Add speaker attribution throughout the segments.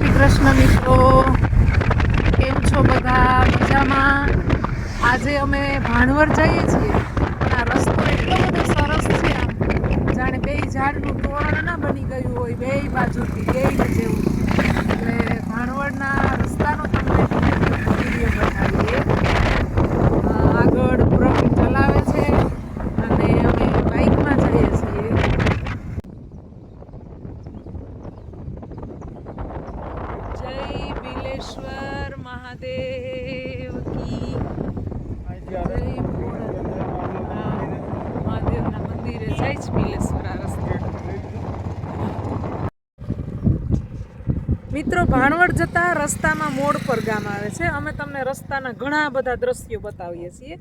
Speaker 1: શ્રી કૃષ્ણ મિત્રો, કેમ છો બધા? મજામાં? આજે અમે ભાણવડ જઈએ છીએ. આ રસ્તો એટલો બધો સરસ છે, આમ જાણે બે ઝાડનું તોરણ ના બની ગયું હોય, બે બાજુથી બેય જેવું. એટલે ભાણવડના રસ્તાનો તમને વિડીયો બતાવીએ. આગળ પ્રવીણ ચલાવે છે અને અમે બાઇકમાં જઈએ છીએ. જય બિલેશ્વર મહાદેવ કી જય. મહાદેવના મંદિરે જાય છે બિલેશ્વર આ રસ્તે. મિત્રો, ભાણવડ જતા રસ્તામાં મોડ પર ગામ આવે છે. અમે તમને રસ્તાના ઘણા બધા દ્રશ્યો બતાવીએ છીએ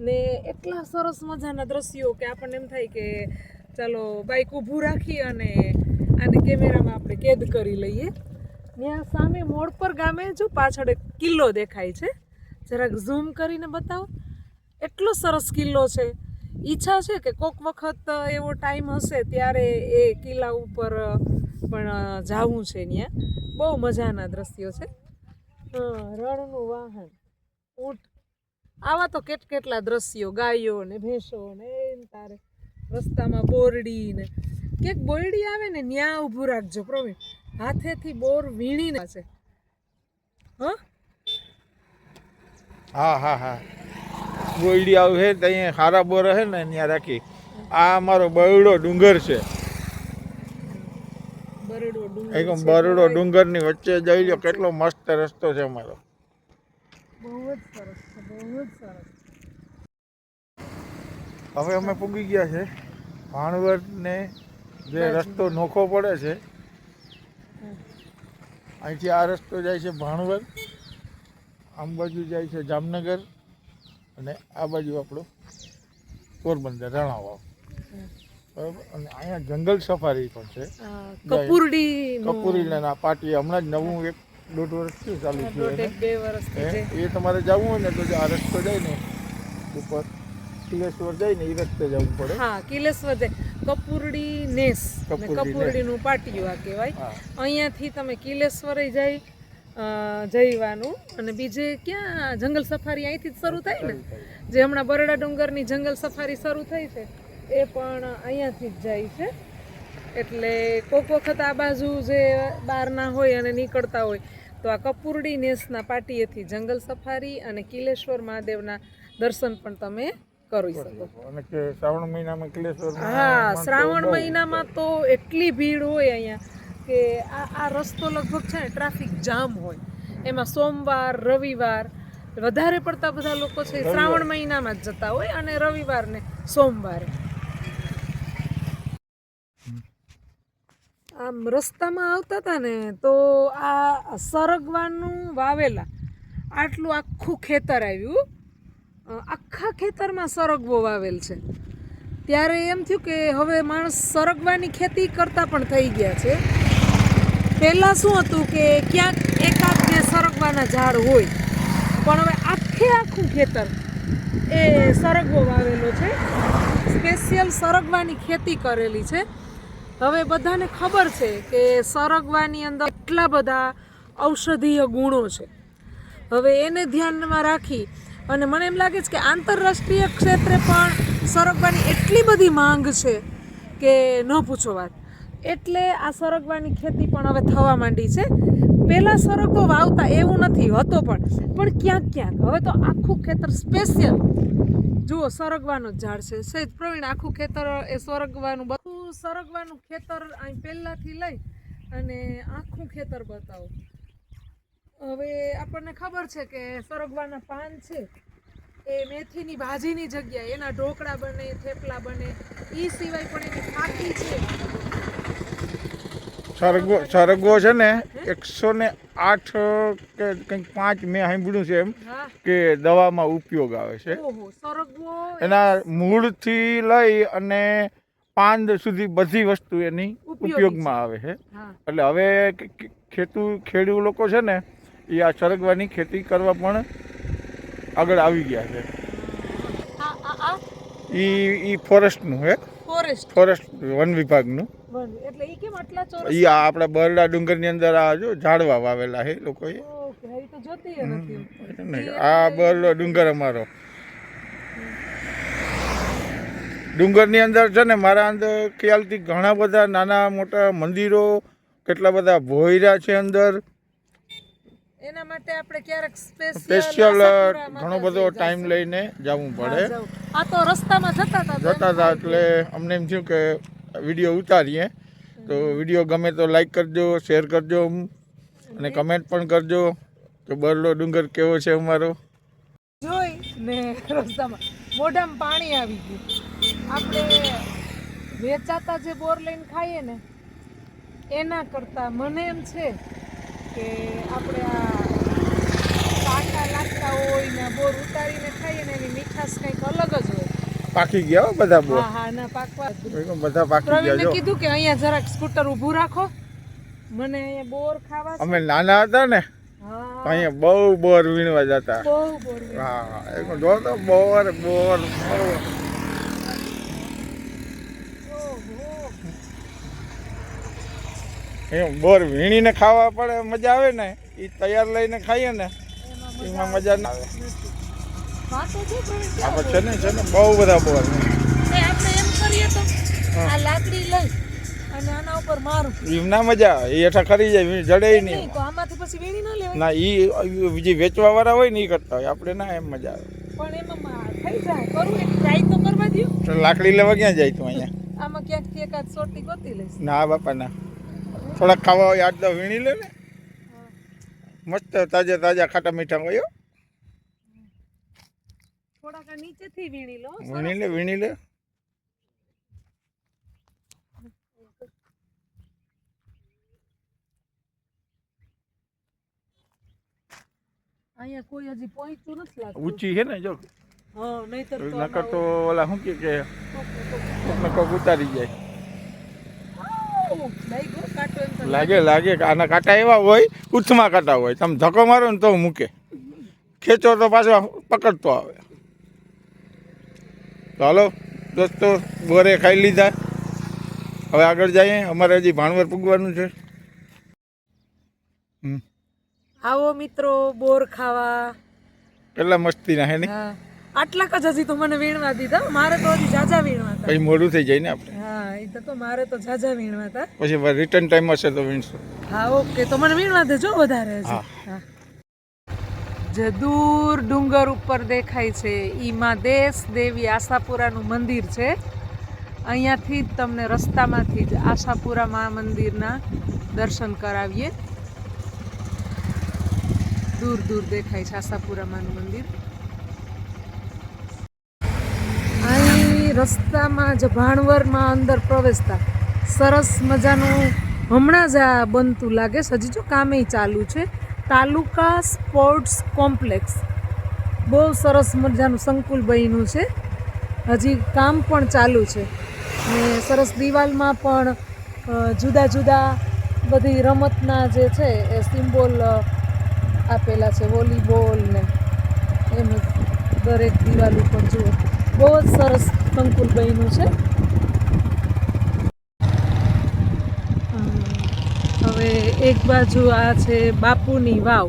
Speaker 1: ને એટલા સરસ મજાના દ્રશ્યો કે આપણને એમ થાય કે ચાલો બાઇક ઊભું રાખી અને આને કેમેરામાં આપણે કેદ કરી લઈએ. ત્યાં સામે મોડ પર ગામે જો પાછળ એક કિલ્લો દેખાય છે, જરાક ઝૂમ કરીને બતાવો. એટલો સરસ કિલ્લો છે. ઈચ્છા છે કે કોક વખત એવો ટાઈમ હશે ત્યારે એ કિલ્લા ઉપર પણ જાવું છે. ત્યાં બહુ મજાના દ્રશ્યો છે. રણનું વાહન, ઊંટ, આવા તો કેટલા દ્રશ્યો, ગાયો ને ભેંસો ને તારે રસ્તામાં બોરડી ને ક્યાંક બોરડી આવે ને ન્યા ઊભું રાખજો પ્રવીણ. હાથેથી બોર વીણીને છે.
Speaker 2: હા બોયડી આવે છે તો અહીંયા સારા બોર હે ને ત્યાં રાખી. આ અમારો બરડો ડુંગર છે. એકદમ બરડો ડુંગર ની વચ્ચે જઈ લો, કેટલો મસ્ત રસ્તો છે અમારો.
Speaker 1: બહુ જ સરસ છે, બહુ જ સરસ.
Speaker 2: હવે અમે પૂગી ગયા છે ભાણવડ ને જે રસ્તો નોખો પડે છે. અહીંથી આ રસ્તો જાય છે ભાણવડ, આમ બાજુ જાય છે જામનગર અને આ બાજુ આપણું પોરબંદર રણાવાવ. બરાબર. અને અહીંયા જંગલ સફારી પણ છે. કપૂરીના પાટી હમણાં જ નવું 1-1.5 વર્ષથી ચાલુ થયું. એ તમારે જવું હોય ને તો આ રસ્તો જાય ને ઉપર કિલેશ્વર જાય ને એ રસ્તે જવું પડે.
Speaker 1: હા, કિલેશ્વર જાય કપૂરડી નેસ, કપૂરડીનું પાટિયું આ કહેવાય. અહીંયાથી તમે કિલેશ્વરે જઈવાનું. અને બીજે ક્યાં જંગલ સફારી અહીંથી જ શરૂ થાય ને, જે હમણાં બરડા ડુંગરની જંગલ સફારી શરૂ થઈ છે એ પણ અહીંયાથી જ જાય છે. એટલે કોઈક વખત આ બાજુ જે બહારના હોય અને નીકળતા હોય તો આ કપૂરડી નેસના પાટીએથી જંગલ સફારી અને કિલેશ્વર મહાદેવના દર્શન પણ તમે કરી શકો.
Speaker 2: અને કે શ્રાવણ મહિનામાં કિલેશ્વર,
Speaker 1: હા, શ્રાવણ મહિનામાં તો એટલી ભીડ હોય અહીંયા કે આ રસ્તો લગભગ છે ને ટ્રાફિક જામ હોય. એમાં સોમવાર, રવિવાર વધારે પડતા બધા લોકો છે શ્રાવણ મહિનામાં જ જતા હોય અને રવિવાર ને સોમવારે. આમ રસ્તામાં આવતા હતા ને તો આ સરગવાનું વાવેલા આટલું આખું ખેતર આવ્યું. આખા ખેતરમાં સરગવો વાવેલ છે. ત્યારે એમ થયું કે હવે માણસ સરગવાની ખેતી કરતા પણ થઈ ગયા છે. પહેલાં શું હતું કે ક્યાંક એકાદ બે સરગવાના ઝાડ હોય, પણ હવે આખું ખેતર એ સરગવો વાવેલો છે. સ્પેશિયલ સરગવાની ખેતી કરેલી છે. હવે બધાને ખબર છે કે સરગવાની અંદર એટલા બધા ઔષધીય ગુણો છે. હવે એને ધ્યાનમાં રાખી અને મને એમ લાગે છે કે આંતરરાષ્ટ્રીય ક્ષેત્રે પણ સરગવાની એટલી બધી માંગ છે કે ન પૂછો વાત. એટલે આ સરગવાની ખેતી પણ હવે થવા માંડી છે. પહેલાં સરગવો વાવતા એવું નથી હતો, પણ ક્યાંક હવે તો આખું ખેતર સ્પેશિયલ જુઓ સરગવાનું જ ઝાડ છે. સહેજ પ્રવીણ આખું ખેતર એ સરગવાનું, બધું સરગવાનું ખેતર અહીં પહેલાંથી લઈ અને આખું ખેતર બતાવો. હવે આપણને ખબર છે કે સરગવાના પાન છે એ મેથીની ભાજીની જગ્યાએ એના ઢોકળા બને, થેપલા બને. એ સિવાય પણ એની ફાકી છે.
Speaker 2: સરગવો છે ને 108 કે કંઈક 5 મેં સાંભળ્યું છે એમ કે દવામાં ઉપયોગ આવે છે. એના મૂળથી લઈ અને પાન સુધી બધી વસ્તુ એની ઉપયોગમાં આવે છે. એટલે હવે ખેડૂત લોકો છે ને એ આ સરગવાની ખેતી કરવા પણ આગળ આવી ગયા છે. એ ફોરેસ્ટનું છે, ફોરેસ્ટ વન વિભાગનું.
Speaker 1: એટલે ઈ કેમ આટલા ચોરસ?
Speaker 2: ઈ આ આપણા બરડા ડુંગરની અંદર આ જો ઝાડવા વાવેલા છે લોકોએ.
Speaker 1: ઓકે, ઈ તો જોતી નથી.
Speaker 2: આ બરડો ડુંગર અમારો. ડુંગરની અંદર છે ને મારા અંદર ખ્યાલથી ઘણા બધા નાના મોટા મંદિરો, કેટલા બધા ભોયરા છે અંદર.
Speaker 1: એના માટે આપણે ક્યારેક
Speaker 2: સ્પેશિયલ ઘણો બધો ટાઈમ લઈને જવું પડે.
Speaker 1: આ તો રસ્તામાં જતા
Speaker 2: હતા એટલે અમને એમ થયું કે વિડીયો ઉતારીએ. તો વિડીયો ગમે તો લાઈક કરજો, શેર કરજો અને કમેન્ટ પણ કરજો કે બરડો ડુંગર કેવો છે અમારો.
Speaker 1: જોઈ ને રસ્તામાં મોઢામાં પાણી આવી ગયું. આપણે વેચાતા જે બોર લઈને ખાઈએ ને એના કરતાં મને એમ છે કે આપણે આ કાંટા લાગતા હોય ને બોર ઉતારીને ખાઈએ ને એની મીઠાશ કંઈક અલગ જ હોય.
Speaker 2: પાકી ગયા હો બધા બોર.
Speaker 1: હા ના પાકવા
Speaker 2: બધા પાકી ગયા.
Speaker 1: પ્રવીણે કીધું કે અહીંયા જરાક સ્કૂટર ઊભું રાખો, મને અહીંયા બોર ખાવા છે.
Speaker 2: અમે નાના હતા ને અહીંયા બહુ બોર વીણવા જતા.
Speaker 1: બહુ બોર.
Speaker 2: હા, એક જો તો બોર બોર બોર વીણીને ખાવા પડે, મજા આવે ને. એ તૈયાર લઈને ખાઈએ ને એમાં મજા ના આવે. આપણે છે ને બહુ બધા બોર.
Speaker 1: આપણે એમ કરીએ તો આ લાકડી લઈ અને આના ઉપર મારું
Speaker 2: એમ ના મજા આવે. એ હેઠા ખરી જાય, જડે નહીં.
Speaker 1: તો આમાંથી પછી વીણી ના લેવાય.
Speaker 2: ના, એ જે વેચવા વાળા હોય ને એ કરતા હોય, આપણે ના એમ મજા આવે.
Speaker 1: પણ એમાં થઈ જાય કરું એક ટ્રાય તો કરવા દો.
Speaker 2: લાકડી લેવા ક્યાં જાય તું અહીંયા?
Speaker 1: આમાં ક્યાંક એકાદ સોટી ગોતી લઈશ.
Speaker 2: ના બાપા ના, થોડાક ખાવા હોય આજ તો વીણી લે ને. મસ્ત તાજા તાજા ખાટા મીઠા હોય.
Speaker 1: થોડાક નીચેથી વીણી લો.
Speaker 2: વીણી લે.
Speaker 1: અહીંયા કોઈ હજી પહોંચ્યું નથી લાગતું.
Speaker 2: ઊંચી છે ને જો.
Speaker 1: હા, નહીતર તો
Speaker 2: નકર તો ઓલા શું કે કોક ઉતારી જાય. લાગે લાગે કે આના કાંટા એવા હોય, ઉથમાં કાંટા હોય. તમે ધક્કો મારો ને તો મૂકે, ખેંચો તો પાછો પકડતો આવે. ચાલો દોસ્તો, બોરે ખાઈ લીધા, હવે આગળ જઈએ. અમારે હજી ભાણવર પૂગવાનું છે.
Speaker 1: આવો મિત્રો બોર ખાવા.
Speaker 2: કેટલા મસ્તી ના હે ને.
Speaker 1: આટલાક જ હજી તો મને વીણવા દીધા. મારે તો હજી ઝાઝા વીણવા હતા.
Speaker 2: પછી મોડું થઈ જાય ને આપણે.
Speaker 1: હા, એ તો મારે તો ઝાઝા વીણવા હતા.
Speaker 2: પછી રિટર્ન ટાઈમ હશે તો વીણશું.
Speaker 1: હા ઓકે, તો મને વીણવા દેજો વધારે હજી. હા, જે દૂર ડુંગર ઉપર દેખાય છે ઈ માં દેશ દેવી આશાપુરાનું મંદિર છે. અહીંયાથી જ તમને રસ્તામાંથી જ આશાપુરા મા મંદિરના દર્શન કરાવીએ. દૂર દૂર દેખાય છે આશાપુરા માનું મંદિર. અહીં રસ્તામાં જ ભાણવરમાં અંદર પ્રવેશતા સરસ મજાનું હમણાં જ આ બનતું લાગે છે. હજી જો કામે ચાલુ છે. તાલુકા સ્પોર્ટ્સ કોમ્પ્લેક્સ બહુ સરસ મજાનું સંકુલ બન્યું છે. હજી કામ પણ ચાલુ છે ને સરસ દિવાલમાં પણ જુદા જુદા બધી રમતના જે છે એ સિમ્બોલ આપેલા છે. વોલીબોલ ને એમ દરેક દિવાલ ઉપર જુઓ, બહુ જ સરસ સંકુલ બન્યું છે. હવે એક બાજુ આ છે બાપુની વાવ,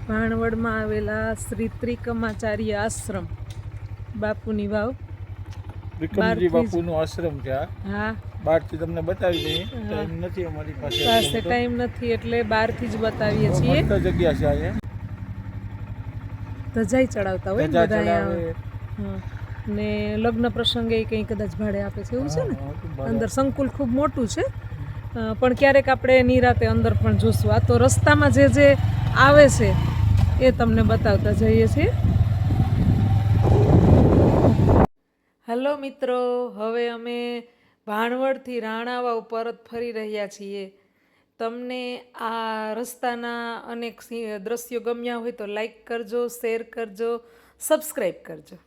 Speaker 1: ભાણવડમાં આવેલા શ્રી ત્રિકમાચાર્ય આશ્રમ. બાપુની વાવ
Speaker 2: બાપુનો આશ્રમ છે. હા, બહારથી તમને બતાવી દઈએ. ટાઈમ નથી અમારી પાસે,
Speaker 1: ટાઈમ નથી એટલે બહારથી જ બતાવીએ છીએ.
Speaker 2: મસ્ત જગ્યા છે અહીંયા.
Speaker 1: ધજાઈ ચડાવતા હોય ને બધા ને લગ્ન પ્રસંગે કંઈ કદાચ ભાડે આપે છે એવું છે ને. અંદર સંકુલ ખૂબ મોટું છે, પણ ક્યારેક આપણે નિરાતે અંદર પણ જોશું. આ તો રસ્તામાં જે જે આવે છે એ તમને બતાવતા જઈએ છીએ. હેલો મિત્રો, હવે અમે ભાણવડથી રાણાવાવ પરત ફરી રહ્યા છીએ. તમને આ રસ્તાના અનેક દ્રશ્યો ગમ્યા હોય તો લાઈક કરજો, શેર કરજો, સબસ્ક્રાઈબ કરજો.